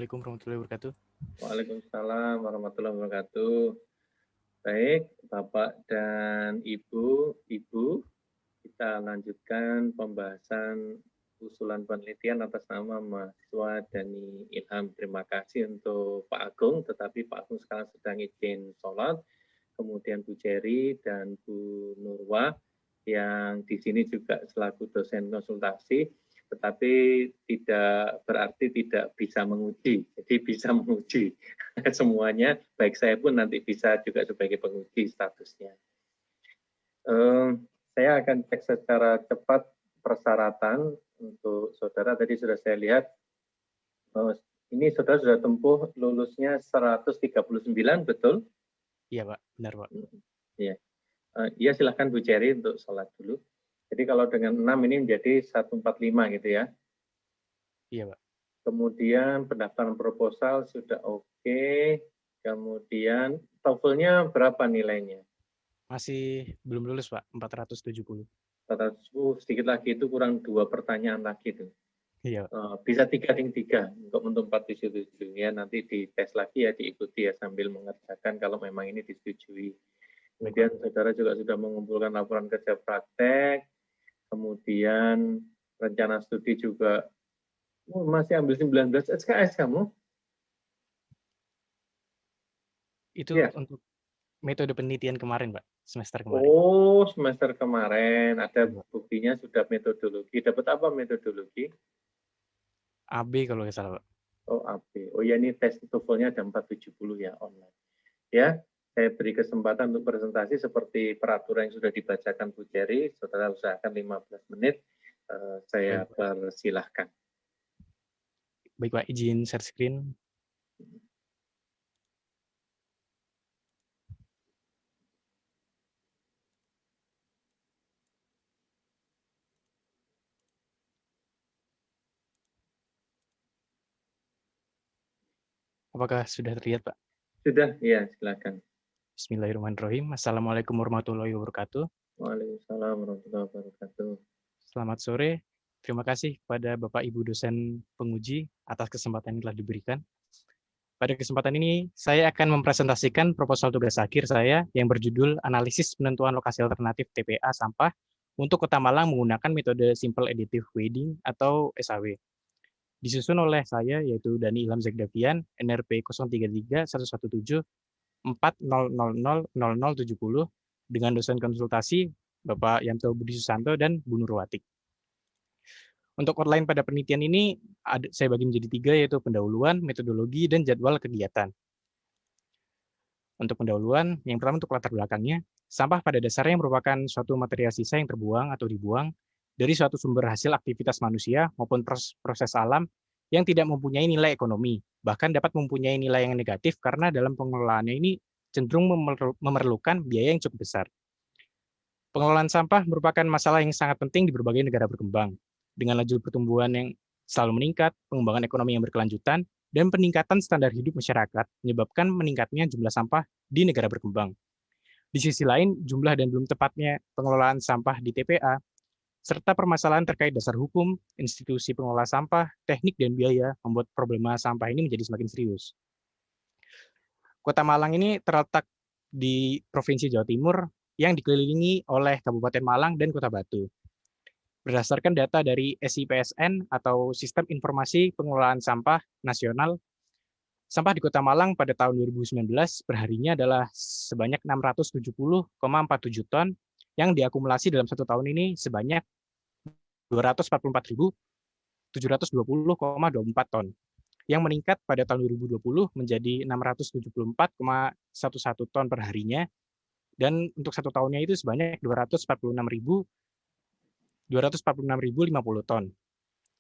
Assalamualaikum warahmatullahi wabarakatuh. Waalaikumsalam warahmatullahi wabarakatuh. Baik, Bapak dan Ibu, kita lanjutkan pembahasan usulan penelitian atas nama mahasiswa Dani Ilham. Terima kasih untuk Pak Agung, tetapi Pak Agung sekarang sedang izin sholat. Kemudian Bu Jerry dan Bu Nurwa yang di sini juga selaku dosen konsultasi, tetapi tidak berarti tidak bisa menguji. Jadi bisa menguji semuanya, baik saya pun nanti bisa juga sebagai penguji statusnya. Saya akan cek secara cepat persyaratan untuk saudara. Tadi sudah saya lihat, ini saudara sudah tempuh lulusnya 139, betul? Iya Pak, benar Pak. Iya. Ya, silahkan Bu Cherry untuk sholat dulu. Jadi kalau dengan 6 ini menjadi 145 gitu ya. Iya Pak. Kemudian pendaftaran proposal sudah oke. Kemudian TOEFL-nya berapa nilainya? Masih belum lulus Pak, 470. 410, sedikit lagi itu kurang 2 pertanyaan lagi tuh. Iya Pak. Bisa 3 untuk 477 ya, nanti dites lagi ya, diikuti ya sambil mengerjakan kalau memang ini disetujui. Kemudian saudara juga sudah mengumpulkan laporan kerja praktek, kemudian rencana studi juga. Masih ambil 19 SKS kamu? Itu Ya. untuk metode penelitian kemarin Pak, semester kemarin. Oh, semester kemarin ada buktinya sudah metodologi. Dapat apa metodologi? AB kalau nggak salah Pak. Oh, AB. Oh ya, ini tes TOEFL-nya ada 470 ya, online. Ya, saya beri kesempatan untuk presentasi seperti peraturan yang sudah dibacakan Bu Jerry. Saudara usahakan 15 menit. Saya persilahkan. Baik Pak, izin share screen. Apakah sudah terlihat Pak? Sudah, ya silakan. Bismillahirrahmanirrahim. Assalamualaikum warahmatullahi wabarakatuh. Waalaikumsalam warahmatullahi wabarakatuh. Selamat sore. Terima kasih kepada Bapak Ibu dosen penguji atas kesempatan yang telah diberikan. Pada kesempatan ini, saya akan mempresentasikan proposal tugas akhir saya yang berjudul Analisis Penentuan Lokasi Alternatif TPA Sampah untuk Kota Malang menggunakan metode Simple Additive Weighting atau SAW. Disusun oleh saya, yaitu Dani Ilham Zegdavian, NRP 033111740000070, dengan dosen konsultasi Bapak Yanto Budi Susanto dan Bu Nurwati. Untuk outline pada penelitian ini, saya bagi menjadi 3, yaitu pendahuluan, metodologi, dan jadwal kegiatan. Untuk pendahuluan, yang pertama untuk latar belakangnya, sampah pada dasarnya merupakan suatu material sisa yang terbuang atau dibuang dari suatu sumber hasil aktivitas manusia maupun proses alam yang tidak mempunyai nilai ekonomi, bahkan dapat mempunyai nilai yang negatif karena dalam pengelolaannya ini cenderung memerlukan biaya yang cukup besar. Pengelolaan sampah merupakan masalah yang sangat penting di berbagai negara berkembang, dengan laju pertumbuhan yang selalu meningkat, pengembangan ekonomi yang berkelanjutan, dan peningkatan standar hidup masyarakat menyebabkan meningkatnya jumlah sampah di negara berkembang. Di sisi lain, jumlah dan belum tepatnya pengelolaan sampah di TPA, serta permasalahan terkait dasar hukum, institusi pengelola sampah, teknik, dan biaya membuat problema sampah ini menjadi semakin serius. Kota Malang ini terletak di Provinsi Jawa Timur yang dikelilingi oleh Kabupaten Malang dan Kota Batu. Berdasarkan data dari SIPSN atau Sistem Informasi Pengelolaan Sampah Nasional, sampah di Kota Malang pada tahun 2019 perharinya adalah sebanyak 670,47 ton yang diakumulasi dalam 1 tahun ini sebanyak 244.720,24 ton, yang meningkat pada tahun 2020 menjadi 674,11 ton perharinya, dan untuk 1 tahunnya itu sebanyak 246.050 ton.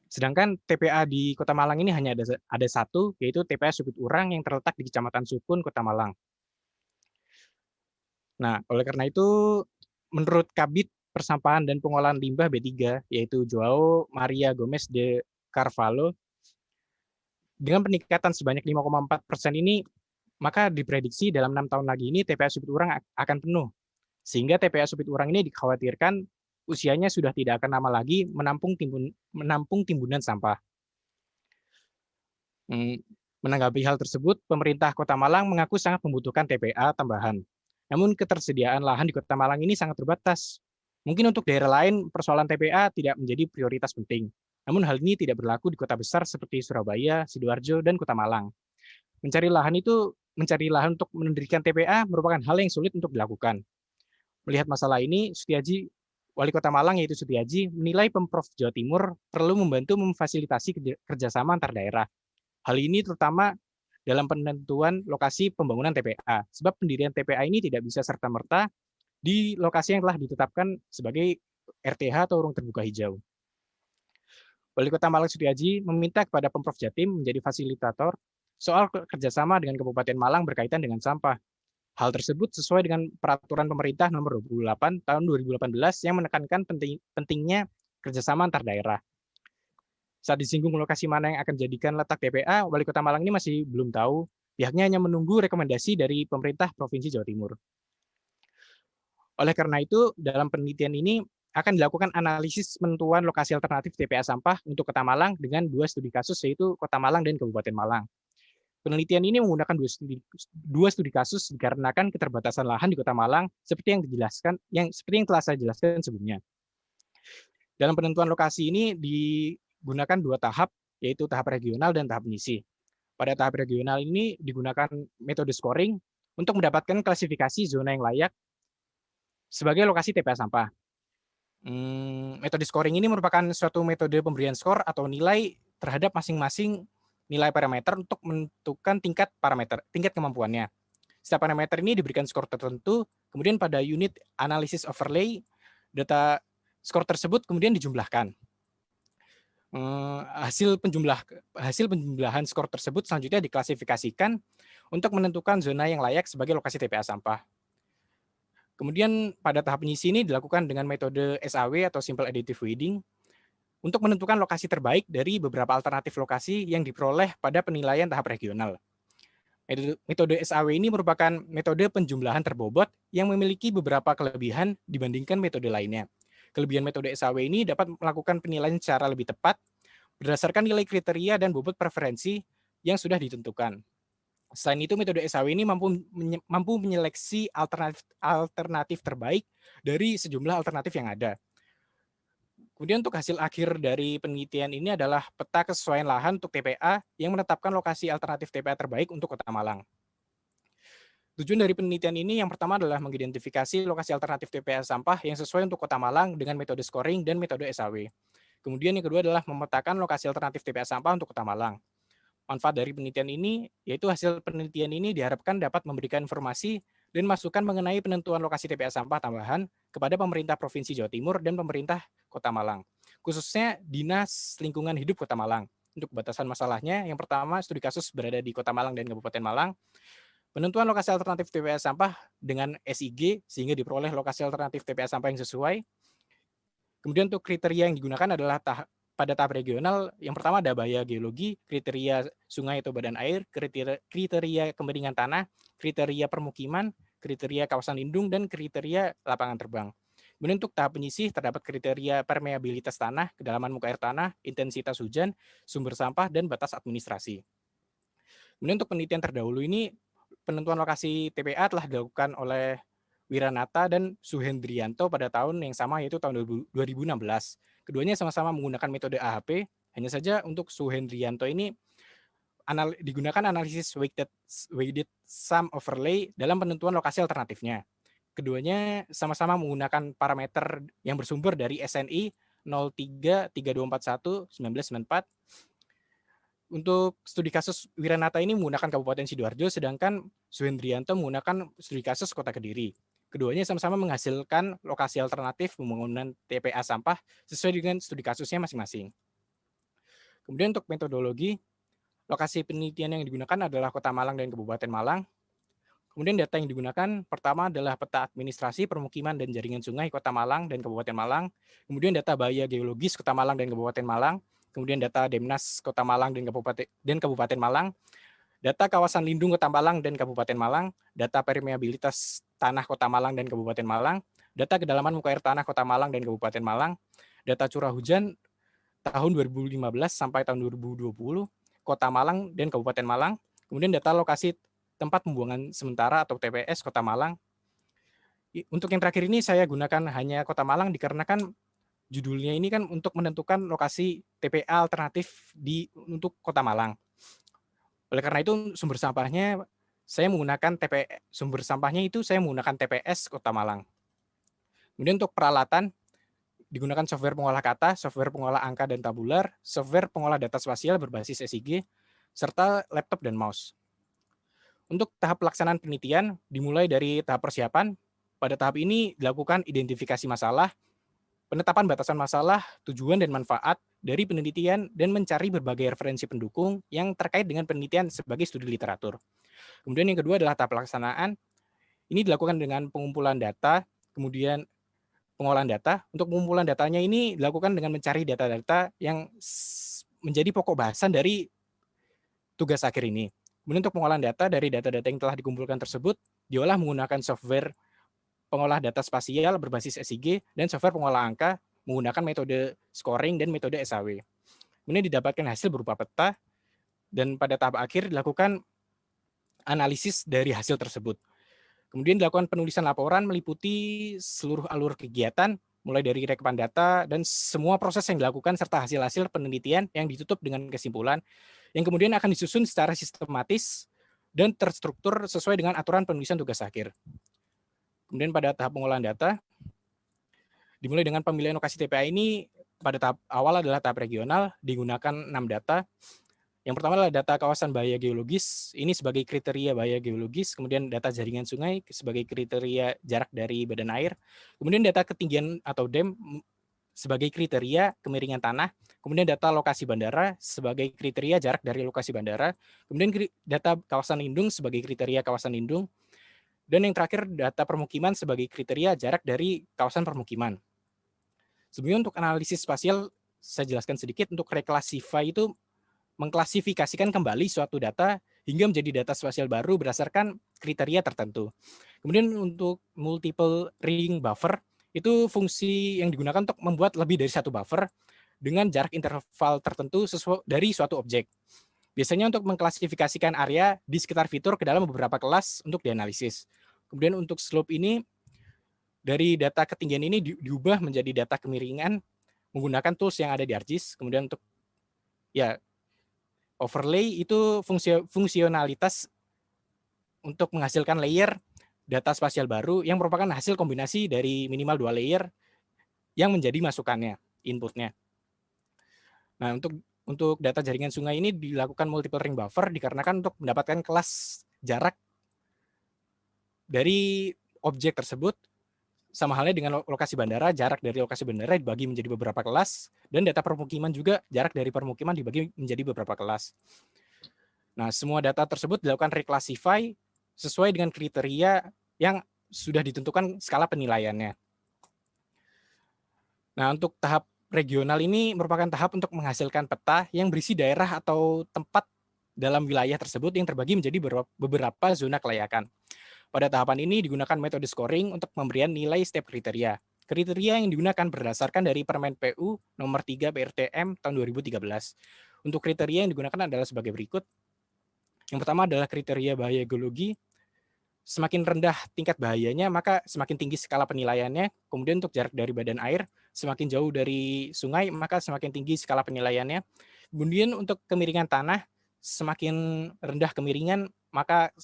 Sedangkan TPA di Kota Malang ini hanya ada satu, yaitu TPA Supit Urang yang terletak di Kecamatan Sukun, Kota Malang. Nah, oleh karena itu, menurut Kabid Persampahan dan Pengolahan Limbah B3, yaitu Joao Maria Gomes de Carvalho, dengan peningkatan sebanyak 5,4% ini, maka diprediksi dalam 6 tahun lagi ini TPA Supit Urang akan penuh. Sehingga TPA Supit Urang ini dikhawatirkan usianya sudah tidak akan lama lagi menampung timbunan sampah. Menanggapi hal tersebut, pemerintah Kota Malang mengaku sangat membutuhkan TPA tambahan. Namun ketersediaan lahan di Kota Malang ini sangat terbatas. Mungkin untuk daerah lain persoalan TPA tidak menjadi prioritas penting. Namun hal ini tidak berlaku di kota besar seperti Surabaya, Sidoarjo, dan Kota Malang. Mencari lahan untuk mendirikan TPA merupakan hal yang sulit untuk dilakukan. Melihat masalah ini, Wali Kota Malang yaitu Sutiaji menilai Pemprov Jawa Timur perlu membantu memfasilitasi kerjasama antar daerah. Hal ini terutama dalam penentuan lokasi pembangunan TPA, sebab pendirian TPA ini tidak bisa serta-merta di lokasi yang telah ditetapkan sebagai RTH atau ruang terbuka hijau. Wali Kota Malang Sutiaji meminta kepada Pemprov Jatim menjadi fasilitator soal kerjasama dengan Kabupaten Malang berkaitan dengan sampah. Hal tersebut sesuai dengan peraturan pemerintah nomor 28 tahun 2018 yang menekankan pentingnya kerjasama antar daerah. Saat disinggung lokasi mana yang akan dijadikan letak TPA, Wali Kota Malang ini masih belum tahu. Pihaknya hanya menunggu rekomendasi dari pemerintah Provinsi Jawa Timur. Oleh karena itu, dalam penelitian ini akan dilakukan analisis penentuan lokasi alternatif TPA sampah untuk Kota Malang dengan 2 studi kasus, yaitu Kota Malang dan Kabupaten Malang. Penelitian ini menggunakan dua studi kasus dikarenakan keterbatasan lahan di Kota Malang seperti yang telah saya jelaskan sebelumnya. Dalam penentuan lokasi ini digunakan 2 tahap, yaitu tahap regional dan tahap penyisih. Pada tahap regional ini digunakan metode scoring untuk mendapatkan klasifikasi zona yang layak sebagai lokasi TPA sampah. Metode scoring ini merupakan suatu metode pemberian skor atau nilai terhadap masing-masing nilai parameter untuk menentukan tingkat kemampuannya. Setiap parameter ini diberikan skor tertentu, kemudian pada unit analisis overlay, data skor tersebut kemudian dijumlahkan. Hasil penjumlahan skor tersebut selanjutnya diklasifikasikan untuk menentukan zona yang layak sebagai lokasi TPA sampah. Kemudian pada tahap penyisih ini dilakukan dengan metode SAW atau Simple Additive Weighting untuk menentukan lokasi terbaik dari beberapa alternatif lokasi yang diperoleh pada penilaian tahap regional. Metode SAW ini merupakan metode penjumlahan terbobot yang memiliki beberapa kelebihan dibandingkan metode lainnya. Kelebihan metode SAW ini dapat melakukan penilaian secara lebih tepat berdasarkan nilai kriteria dan bobot preferensi yang sudah ditentukan. Selain itu, metode SAW ini mampu menyeleksi alternatif terbaik dari sejumlah alternatif yang ada. Kemudian untuk hasil akhir dari penelitian ini adalah peta kesesuaian lahan untuk TPA yang menetapkan lokasi alternatif TPA terbaik untuk Kota Malang. Tujuan dari penelitian ini yang pertama adalah mengidentifikasi lokasi alternatif TPA sampah yang sesuai untuk Kota Malang dengan metode scoring dan metode SAW. Kemudian yang kedua adalah memetakan lokasi alternatif TPA sampah untuk Kota Malang. Manfaat dari penelitian ini, yaitu hasil penelitian ini diharapkan dapat memberikan informasi dan masukan mengenai penentuan lokasi TPA sampah tambahan kepada pemerintah Provinsi Jawa Timur dan pemerintah Kota Malang, khususnya Dinas Lingkungan Hidup Kota Malang. Untuk batasan masalahnya, yang pertama, studi kasus berada di Kota Malang dan Kabupaten Malang, penentuan lokasi alternatif TPA sampah dengan SIG sehingga diperoleh lokasi alternatif TPA sampah yang sesuai. Kemudian untuk kriteria yang digunakan adalah pada tahap regional, yang pertama ada bahaya geologi, kriteria sungai atau badan air, kriteria kemiringan tanah, kriteria permukiman, kriteria kawasan lindung, dan kriteria lapangan terbang. Kemudian untuk tahap penyisih terdapat kriteria permeabilitas tanah, kedalaman muka air tanah, intensitas hujan, sumber sampah, dan batas administrasi. Kemudian untuk penelitian terdahulu ini, penentuan lokasi TPA telah dilakukan oleh Wiranata dan Suhendrianto pada tahun yang sama, yaitu tahun 2016. Keduanya sama-sama menggunakan metode AHP, hanya saja untuk Suhendrianto ini digunakan analisis weighted sum overlay dalam penentuan lokasi alternatifnya. Keduanya sama-sama menggunakan parameter yang bersumber dari SNI 03-3241-1994. Untuk studi kasus Wiranata ini menggunakan Kabupaten Sidoarjo, sedangkan Suhendrianto menggunakan studi kasus Kota Kediri. Keduanya sama-sama menghasilkan lokasi alternatif pembangunan TPA sampah sesuai dengan studi kasusnya masing-masing. Kemudian untuk metodologi, lokasi penelitian yang digunakan adalah Kota Malang dan Kabupaten Malang. Kemudian data yang digunakan pertama adalah peta administrasi, permukiman, dan jaringan sungai Kota Malang dan Kabupaten Malang. Kemudian data bahaya geologis Kota Malang dan Kabupaten Malang. Kemudian data Demnas Kota Malang dan Kabupaten Malang. Data kawasan lindung Kota Malang dan Kabupaten Malang, data permeabilitas tanah Kota Malang dan Kabupaten Malang, data kedalaman muka air tanah Kota Malang dan Kabupaten Malang, data curah hujan tahun 2015 sampai tahun 2020, Kota Malang dan Kabupaten Malang, kemudian data lokasi tempat pembuangan sementara atau TPS Kota Malang. Untuk yang terakhir ini saya gunakan hanya Kota Malang dikarenakan judulnya ini kan untuk menentukan lokasi TPA alternatif untuk Kota Malang. Oleh karena itu sumber sampahnya saya menggunakan TPS Kota Malang. Kemudian untuk peralatan digunakan software pengolah kata, software pengolah angka dan tabular, software pengolah data spasial berbasis SIG, serta laptop dan mouse. Untuk tahap pelaksanaan penelitian dimulai dari tahap persiapan. Pada tahap ini dilakukan identifikasi masalah, penetapan batasan masalah, tujuan dan manfaat dari penelitian, dan mencari berbagai referensi pendukung yang terkait dengan penelitian sebagai studi literatur. Kemudian yang kedua adalah tahap pelaksanaan. Ini dilakukan dengan pengumpulan data, kemudian pengolahan data. Untuk pengumpulan datanya ini dilakukan dengan mencari data-data yang menjadi pokok bahasan dari tugas akhir ini. Kemudian untuk pengolahan data dari data-data yang telah dikumpulkan tersebut, diolah menggunakan software pengolah data spasial berbasis SIG dan software pengolah angka menggunakan metode scoring dan metode SAW. Kemudian didapatkan hasil berupa peta, dan pada tahap akhir dilakukan analisis dari hasil tersebut. Kemudian dilakukan penulisan laporan meliputi seluruh alur kegiatan, mulai dari rekapan data dan semua proses yang dilakukan serta hasil-hasil penelitian yang ditutup dengan kesimpulan, yang kemudian akan disusun secara sistematis dan terstruktur sesuai dengan aturan penulisan tugas akhir. Kemudian pada tahap pengolahan data, dimulai dengan pemilihan lokasi TPA ini pada tahap awal adalah tahap regional, digunakan 6 data. Yang pertama adalah data kawasan bahaya geologis, ini sebagai kriteria bahaya geologis, kemudian data jaringan sungai sebagai kriteria jarak dari badan air, kemudian data ketinggian atau dam sebagai kriteria kemiringan tanah, kemudian data lokasi bandara sebagai kriteria jarak dari lokasi bandara, kemudian data kawasan lindung sebagai kriteria kawasan lindung, dan yang terakhir data permukiman sebagai kriteria jarak dari kawasan permukiman. Sebelumnya untuk analisis spasial, saya jelaskan sedikit. Untuk reclassify itu mengklasifikasikan kembali suatu data hingga menjadi data spasial baru berdasarkan kriteria tertentu. Kemudian untuk multiple ring buffer, itu fungsi yang digunakan untuk membuat lebih dari satu buffer dengan jarak interval tertentu dari suatu objek. Biasanya untuk mengklasifikasikan area di sekitar fitur ke dalam beberapa kelas untuk dianalisis. Kemudian untuk slope ini, dari data ketinggian ini diubah menjadi data kemiringan menggunakan tools yang ada di ArcGIS. Kemudian untuk overlay itu fungsionalitas untuk menghasilkan layer data spasial baru yang merupakan hasil kombinasi dari minimal 2 layer yang menjadi masukannya, inputnya. Nah, untuk data jaringan sungai ini dilakukan multiple ring buffer dikarenakan untuk mendapatkan kelas jarak dari objek tersebut, sama halnya dengan lokasi bandara, jarak dari lokasi bandara dibagi menjadi beberapa kelas, dan data permukiman juga jarak dari permukiman dibagi menjadi beberapa kelas. Nah, semua data tersebut dilakukan reclassify sesuai dengan kriteria yang sudah ditentukan skala penilaiannya. Nah, untuk tahap regional ini merupakan tahap untuk menghasilkan peta yang berisi daerah atau tempat dalam wilayah tersebut yang terbagi menjadi beberapa zona kelayakan. Pada tahapan ini digunakan metode scoring untuk pemberian nilai setiap kriteria. Kriteria yang digunakan berdasarkan dari Permen PU nomor 3 PRTM tahun 2013. Untuk kriteria yang digunakan adalah sebagai berikut. Yang pertama adalah kriteria bahaya geologi. Semakin rendah tingkat bahayanya, maka semakin tinggi skala penilaiannya. Kemudian untuk jarak dari badan air, semakin jauh dari sungai, maka semakin tinggi skala penilaiannya. Kemudian untuk kemiringan tanah, semakin rendah kemiringan, maka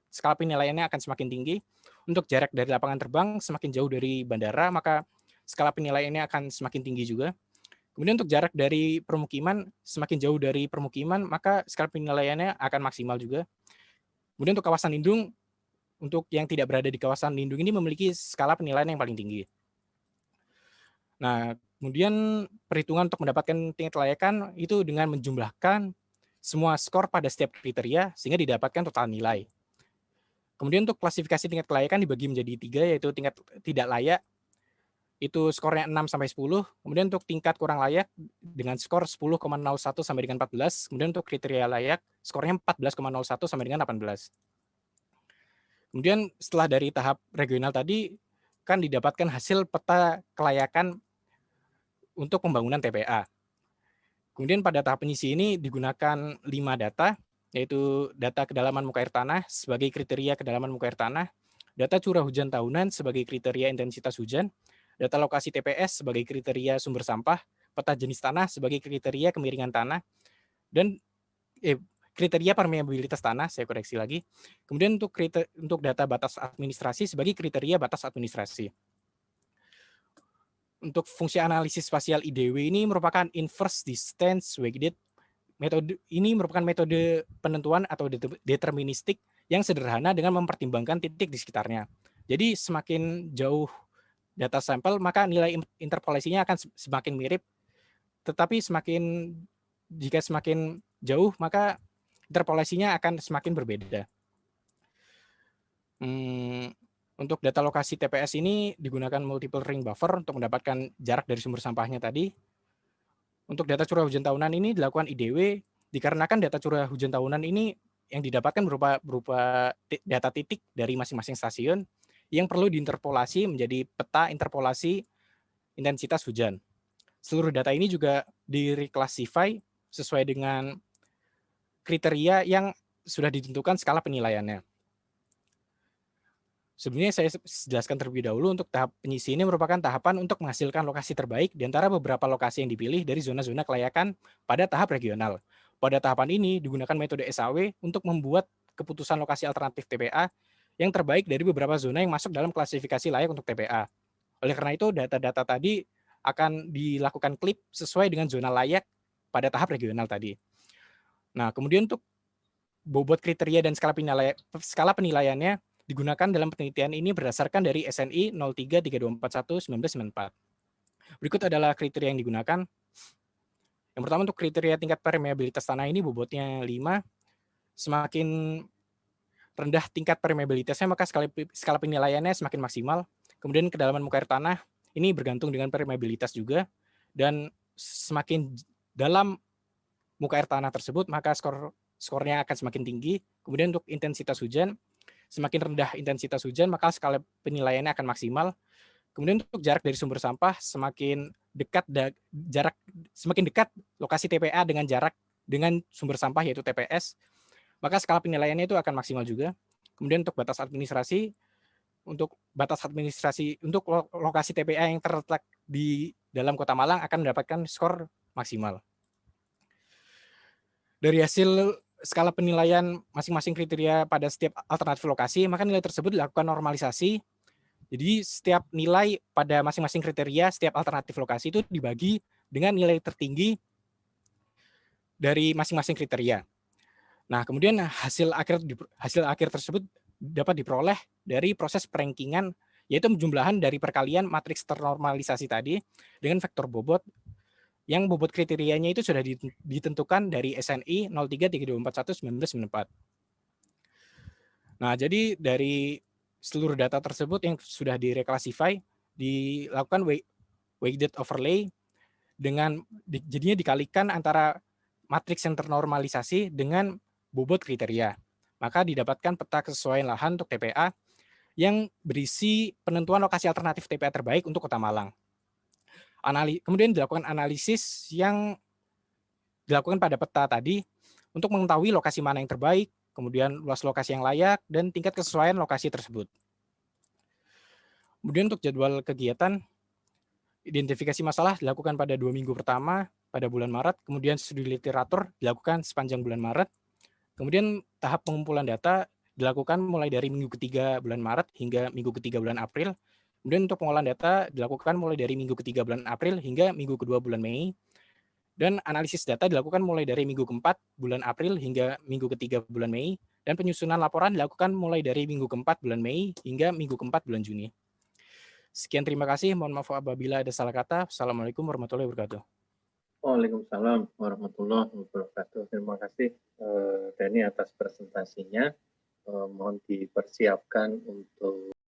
skala penilaiannya akan semakin tinggi. Untuk jarak dari lapangan terbang, semakin jauh dari bandara, maka skala penilaiannya akan semakin tinggi juga. Kemudian untuk jarak dari permukiman, semakin jauh dari permukiman, maka skala penilaiannya akan maksimal juga. Kemudian untuk kawasan lindung, untuk yang tidak berada di kawasan lindung ini memiliki skala penilaian yang paling tinggi. Nah, kemudian perhitungan untuk mendapatkan tingkat kelayakan itu dengan menjumlahkan semua skor pada setiap kriteria sehingga didapatkan total nilai. Kemudian untuk klasifikasi tingkat kelayakan dibagi menjadi 3, yaitu tingkat tidak layak, itu skornya 6-10. Kemudian untuk tingkat kurang layak dengan skor 10,01 sampai dengan 14. Kemudian untuk kriteria layak, skornya 14,01 sampai dengan 18. Kemudian setelah dari tahap regional tadi, kan didapatkan hasil peta kelayakan untuk pembangunan TPA. Kemudian pada tahap penyisi ini digunakan 5 data, yaitu data kedalaman muka air tanah sebagai kriteria kedalaman muka air tanah, data curah hujan tahunan sebagai kriteria intensitas hujan, data lokasi TPS sebagai kriteria sumber sampah, peta jenis tanah sebagai kriteria kemiringan tanah, dan kriteria permeabilitas tanah, saya koreksi lagi. Kemudian untuk data batas administrasi sebagai kriteria batas administrasi. Untuk fungsi analisis spasial IDW ini merupakan inverse distance weighted. Metode ini merupakan metode penentuan atau deterministik yang sederhana dengan mempertimbangkan titik di sekitarnya. Jadi semakin jauh data sampel, maka nilai interpolasinya akan semakin mirip, tetapi jika semakin jauh, maka interpolasinya akan semakin berbeda. Untuk data lokasi TPS ini digunakan multiple ring buffer untuk mendapatkan jarak dari sumber sampahnya tadi. Untuk data curah hujan tahunan ini dilakukan IDW dikarenakan data curah hujan tahunan ini yang didapatkan berupa data titik dari masing-masing stasiun yang perlu diinterpolasi menjadi peta interpolasi intensitas hujan. Seluruh data ini juga direclassify sesuai dengan kriteria yang sudah ditentukan skala penilaiannya. Sebenarnya saya jelaskan terlebih dahulu untuk tahap penyisi ini merupakan tahapan untuk menghasilkan lokasi terbaik di antara beberapa lokasi yang dipilih dari zona-zona kelayakan pada tahap regional. Pada tahapan ini digunakan metode SAW untuk membuat keputusan lokasi alternatif TPA yang terbaik dari beberapa zona yang masuk dalam klasifikasi layak untuk TPA. Oleh karena itu data-data tadi akan dilakukan klip sesuai dengan zona layak pada tahap regional tadi. Nah, kemudian untuk bobot kriteria dan skala penilaiannya digunakan dalam penelitian ini berdasarkan dari SNI 0332411994. Berikut adalah kriteria yang digunakan. Yang pertama untuk kriteria tingkat permeabilitas tanah ini bobotnya 5. Semakin rendah tingkat permeabilitasnya maka skala penilaiannya semakin maksimal. Kemudian kedalaman muka air tanah ini bergantung dengan permeabilitas juga, dan semakin dalam muka air tanah tersebut maka skornya akan semakin tinggi. Kemudian untuk intensitas hujan, semakin rendah intensitas hujan maka skala penilaiannya akan maksimal. Kemudian untuk jarak dari sumber sampah, semakin dekat lokasi TPA dengan jarak dengan sumber sampah yaitu TPS, maka skala penilaiannya itu akan maksimal juga. Kemudian untuk batas administrasi untuk lokasi TPA yang terletak di dalam Kota Malang akan mendapatkan skor maksimal. Dari hasil skala penilaian masing-masing kriteria pada setiap alternatif lokasi, maka nilai tersebut dilakukan normalisasi. Jadi setiap nilai pada masing-masing kriteria, setiap alternatif lokasi itu dibagi dengan nilai tertinggi dari masing-masing kriteria. Nah, kemudian hasil akhir tersebut dapat diperoleh dari proses perankingan, yaitu penjumlahan dari perkalian matriks ternormalisasi tadi dengan vektor bobot, yang bobot kriterianya itu sudah ditentukan dari SNI 0332411994. Nah, jadi dari seluruh data tersebut yang sudah direklasify, dilakukan weighted overlay jadinya dikalikan antara matriks yang ternormalisasi dengan bobot kriteria. Maka didapatkan peta kesesuaian lahan untuk TPA yang berisi penentuan lokasi alternatif TPA terbaik untuk Kota Malang. Kemudian dilakukan analisis yang dilakukan pada peta tadi untuk mengetahui lokasi mana yang terbaik, kemudian luas lokasi yang layak, dan tingkat kesesuaian lokasi tersebut. Kemudian untuk jadwal kegiatan, identifikasi masalah dilakukan pada 2 minggu pertama pada bulan Maret, kemudian studi literatur dilakukan sepanjang bulan Maret, kemudian tahap pengumpulan data dilakukan mulai dari minggu ketiga bulan Maret hingga minggu ketiga bulan April. Kemudian untuk pengolahan data dilakukan mulai dari minggu ketiga bulan April hingga minggu kedua bulan Mei. Dan analisis data dilakukan mulai dari minggu keempat bulan April hingga minggu ketiga bulan Mei. Dan penyusunan laporan dilakukan mulai dari minggu keempat bulan Mei hingga minggu keempat bulan Juni. Sekian, terima kasih. Mohon maaf apabila ada salah kata. Assalamualaikum warahmatullahi wabarakatuh. Waalaikumsalam warahmatullahi wabarakatuh. Terima kasih Dani atas presentasinya. Mohon dipersiapkan untuk